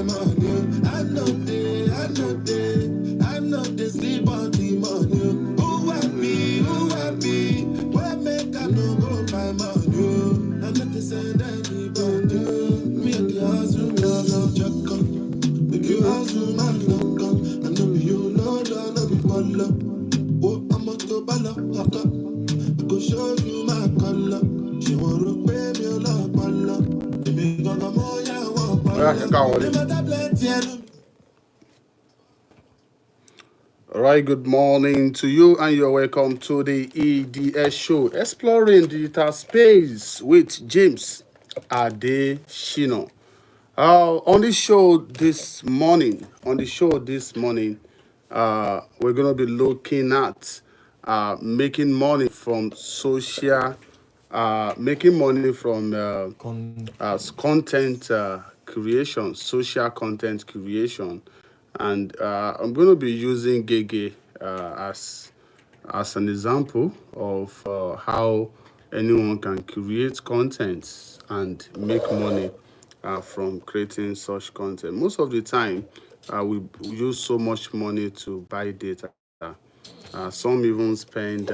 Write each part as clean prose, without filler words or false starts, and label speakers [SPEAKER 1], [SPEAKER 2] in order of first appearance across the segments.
[SPEAKER 1] money. I know they sleep on the money. Who happy? Where make I no go find money? I'm not the same anybody. Me and the hustle, love, check up. Make you hustle, man, look up. I know you know, I know be follow. Oh, I'm a to bala, I go show you my color. She want to pay me a lot, bala. Baby, gonna more, yeah, one bala. All right, good morning to you, and you're welcome to the EDS show, exploring digital space with James Adeshino. On the show this morning, we're gonna be looking at making money from making money from as content creation, social content creation, and I'm going to be using Gege as an example of how anyone can create content and make money from creating such content. Most of the time, we use so much money to buy data. Some even spend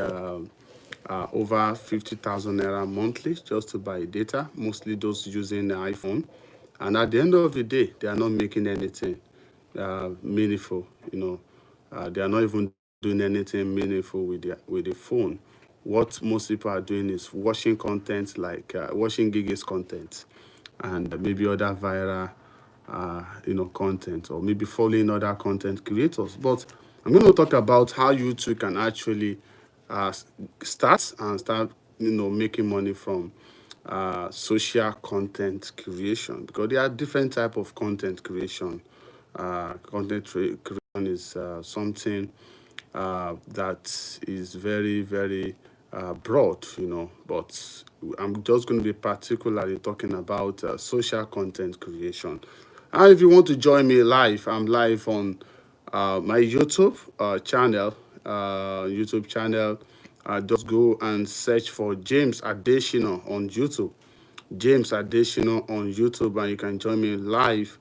[SPEAKER 1] over 50,000 naira monthly just to buy data, mostly those using the iPhone. And at the end of the day, they are not making anything meaningful. They are not even doing anything meaningful with the phone. What most people are doing is watching content like watching Gigi's content and maybe other viral content, or maybe following other content creators. But I'm going to talk about how you too can actually uh, start making money from social content creation, because there are different type of content creation. Creation is something that is very, very broad, but I'm just going to be particularly talking about social content creation. And if you want to join me live, I'm live on my YouTube channel. Just go and search for James Adeshino on YouTube. James Adeshino on YouTube, and you can join me live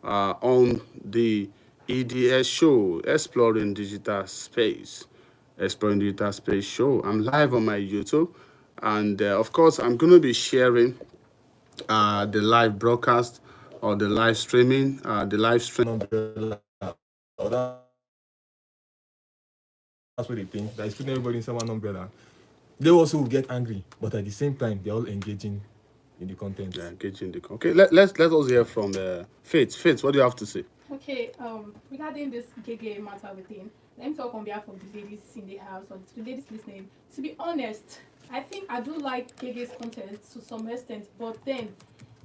[SPEAKER 1] on the EDS show, Exploring Digital Space show. I'm live on my YouTube, and of course, I'm going to be sharing the live broadcast or the live streaming,
[SPEAKER 2] umbrella. Or that's what they think. That is putting everybody in someone umbrella. They also will get angry, but at the same time, they're all engaging in the content.
[SPEAKER 1] Yeah, engaging the okay. Let us hear from Faith. Faith, what do you have to say?
[SPEAKER 3] Okay, regarding this gay matter within, let me talk on behalf of the ladies in the house or the ladies listening. To be honest, I think I do like gay's content to some extent, but then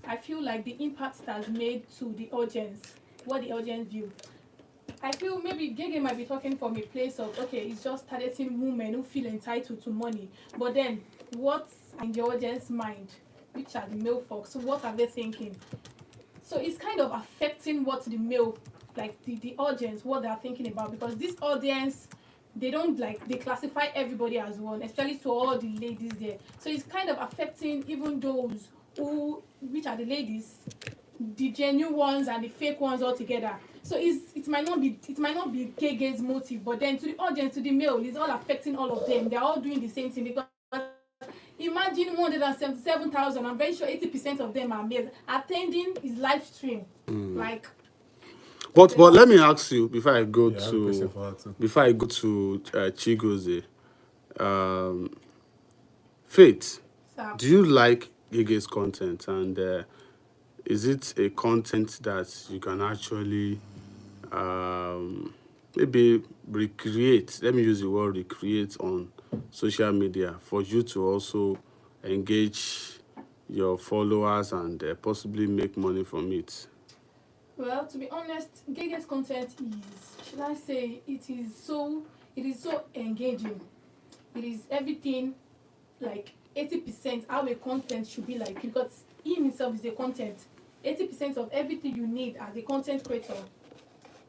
[SPEAKER 3] I feel like the impact it has made to the audience, what the audience view. I feel maybe Gege might be talking from a place of, okay, it's just targeting women who feel entitled to money. But then, what's in the audience mind? Which are the male folks? So what are they thinking? So it's kind of affecting what the male, like the audience, what they are thinking about. Because this audience, they don't they classify everybody as one, especially to all the ladies there. So it's kind of affecting even those which are the ladies, the genuine ones and the fake ones all together. So it might not be Gege's motive, but then to the audience, to the male, it's all affecting all of them. They're all doing the same thing, because imagine 177,000. I'm very sure 80% of them are males attending his live stream.
[SPEAKER 1] But let me ask you before I go
[SPEAKER 2] Yeah, I have a question for her too.
[SPEAKER 1] Chigozie, Faith,
[SPEAKER 3] So,
[SPEAKER 1] do you like Gige's content, and is it a content that you can actually maybe recreate? Let me use the word recreate on social media for you to also engage your followers and possibly make money from it.
[SPEAKER 3] well, to be honest, Gege's content is, should I say, it is so engaging. It is everything, like 80% how a content should be like, because he himself is a content. 80% of everything you need as a content creator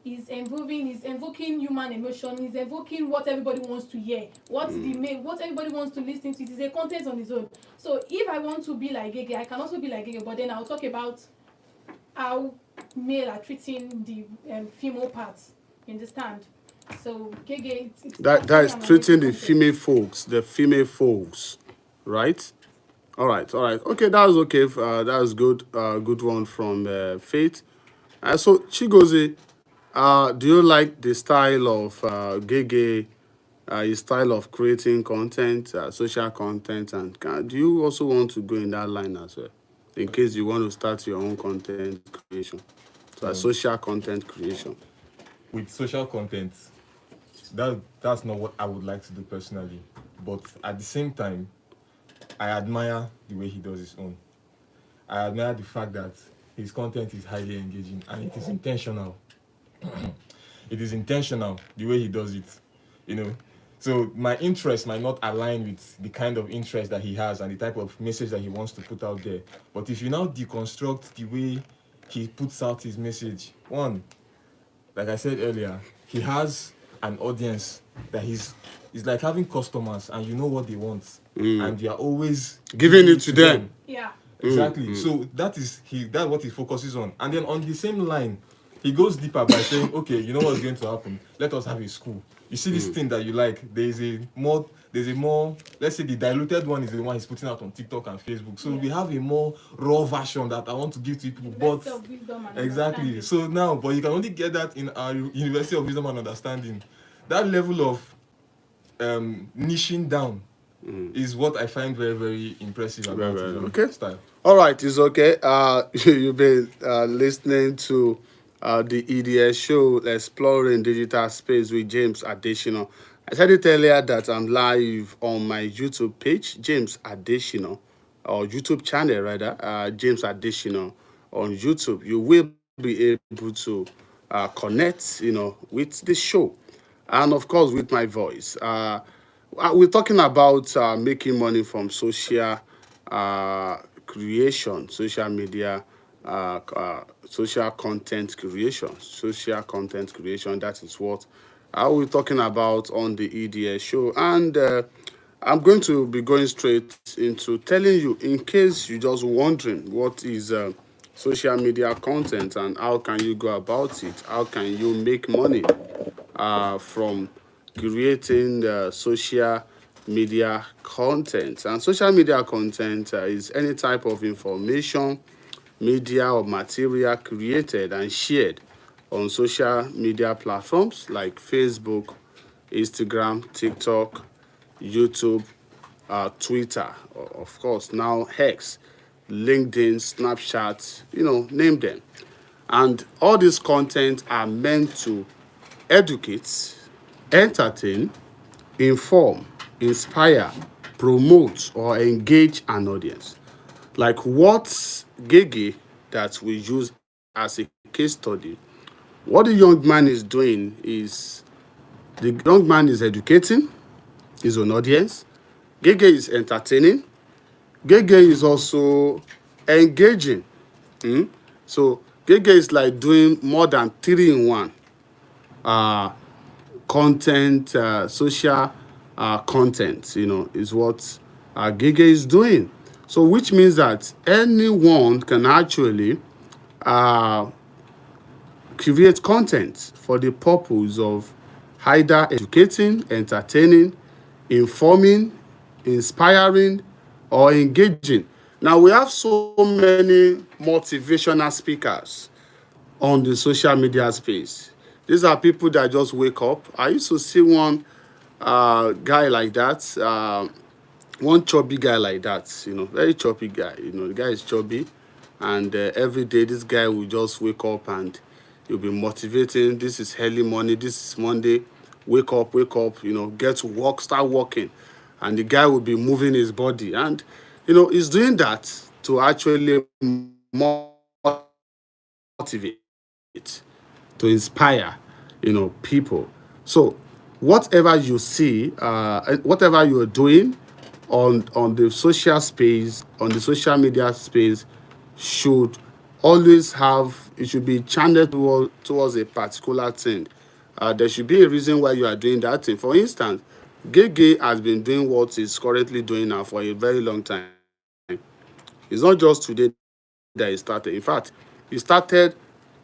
[SPEAKER 3] is invoking human emotion, is evoking what everybody wants to hear, what everybody wants to listen to. It is a content on its own. So if I want to be like Gege, I can also be like Gege, but then I'll talk about how male are treating the female parts. You understand? So Gege, it's
[SPEAKER 1] That
[SPEAKER 3] actually
[SPEAKER 1] is
[SPEAKER 3] an
[SPEAKER 1] treating
[SPEAKER 3] amazing
[SPEAKER 1] the
[SPEAKER 3] content.
[SPEAKER 1] female folks, right? All right. Okay, that's okay. That's good. Good one from Faith. So Chigozie, do you like the style of Gege, his style of creating content, social content, and do you also want to go in that line as well, in case you want to start your own content creation, so
[SPEAKER 2] No,
[SPEAKER 1] social content creation?
[SPEAKER 2] with social content, that's not what I would like to do personally. But at the same time, I admire the way he does his own. I admire the fact that his content is highly engaging and it is intentional. It is intentional the way he does it, you know. So my interest might not align with the kind of interest that he has and the type of message that he wants to put out there. But if you now deconstruct the way he puts out his message, one, like I said earlier, he has an audience that he's like having customers and you know what they want. And you are always
[SPEAKER 1] Giving it to them.
[SPEAKER 3] Yeah.
[SPEAKER 2] Exactly. So that's what he focuses on. And then on the same line, he goes deeper by saying, okay, you know what's going to happen? Let us have a school. You see this thing that you like, there's a more, let's say the diluted one is the one he's putting out on TikTok and Facebook. So we have a more raw version that I want to give to people. But
[SPEAKER 3] University of Wisdom and
[SPEAKER 2] exactly.
[SPEAKER 3] Understanding.
[SPEAKER 2] So now, but you can only get that in our University of Wisdom and Understanding. That level of niching down is what I find very, very impressive about his own
[SPEAKER 1] Okay.
[SPEAKER 2] style.
[SPEAKER 1] All right, it's okay. You've been listening to the EDS show, Exploring Digital Space with James Additional. I said it earlier that I'm live on my YouTube page, James Additional, or YouTube channel rather, James Additional on YouTube. You will be able to connect, with the show, and of course with my voice. We're talking about making money from creation, social media, social content creation. That is what we're talking about on the EDS show. And I'm going to be going straight into telling you, in case you're just wondering what is social media content and how can you go about it, how can you make money from creating social media content. And social media content is any type of information, media, or material created and shared on social media platforms like Facebook, Instagram, TikTok, YouTube, Twitter, of course, now X, LinkedIn, Snapchat, name them. And all these content are meant to educate, entertain, inform, inspire, promote, or engage an audience. Like what Gege that we use as a case study, what the young man is doing is the young man is educating his own audience. Gege is entertaining. Gege is also engaging. So Gege is like doing more than three in one. Content, social content, is what Gege is doing. So which means that anyone can actually create content for the purpose of either educating, entertaining, informing, inspiring, or engaging. Now we have so many motivational speakers on the social media space. These are people that just wake up. I used to see one guy like that, one chubby guy like that, very chubby guy. The guy is chubby, and every day this guy will just wake up and he'll be motivating. This is early morning. This is Monday. Wake up. Get to work, start working, and the guy will be moving his body, and he's doing that to actually motivate, to inspire, people. So whatever you see, whatever you're doing on the social space, on the social media space, should always have, it should be channeled towards a particular thing. There should be a reason why you are doing that thing. For instance, Gege has been doing what he's currently doing now for a very long time. It's not just today that he started. In fact, he started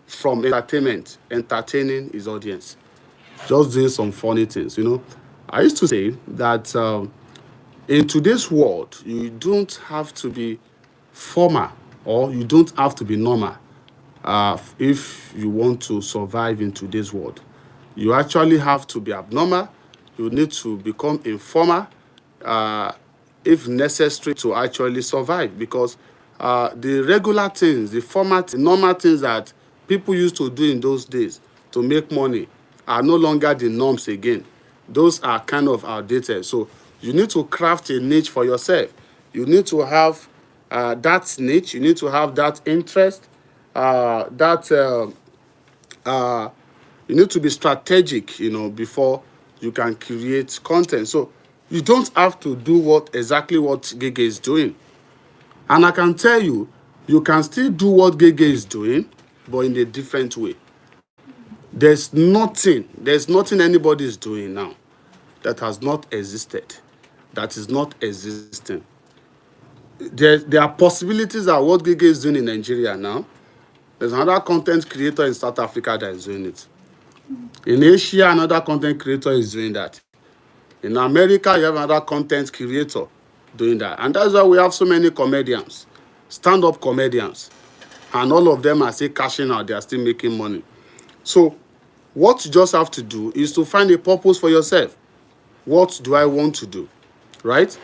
[SPEAKER 1] from entertainment, entertaining his audience, just doing some funny things. I used to say that in today's world, you don't have to be formal or you don't have to be normal if you want to survive in today's world. You actually have to be abnormal. You need to become informal uh, if necessary to actually survive because the regular things, the format, normal things that people used to do in those days to make money are no longer the norms again. Those are kind of outdated. So you need to craft a niche for yourself. You need to have that niche. You need to have that interest. That You need to be strategic, before you can create content. So you don't have to do exactly what Gege is doing. And I can tell you, you can still do what Gege is doing, but in a different way. There's nothing anybody is doing now that has not existed, that is not existing. There are possibilities that what Gege is doing in Nigeria now, there's another content creator in South Africa that is doing it. In Asia, another content creator is doing that. In America, you have another content creator doing that. And that's why we have so many comedians, stand-up comedians. And all of them are still cashing out. They are still making money. So what you just have to do is to find a purpose for yourself. What do I want to do? Right?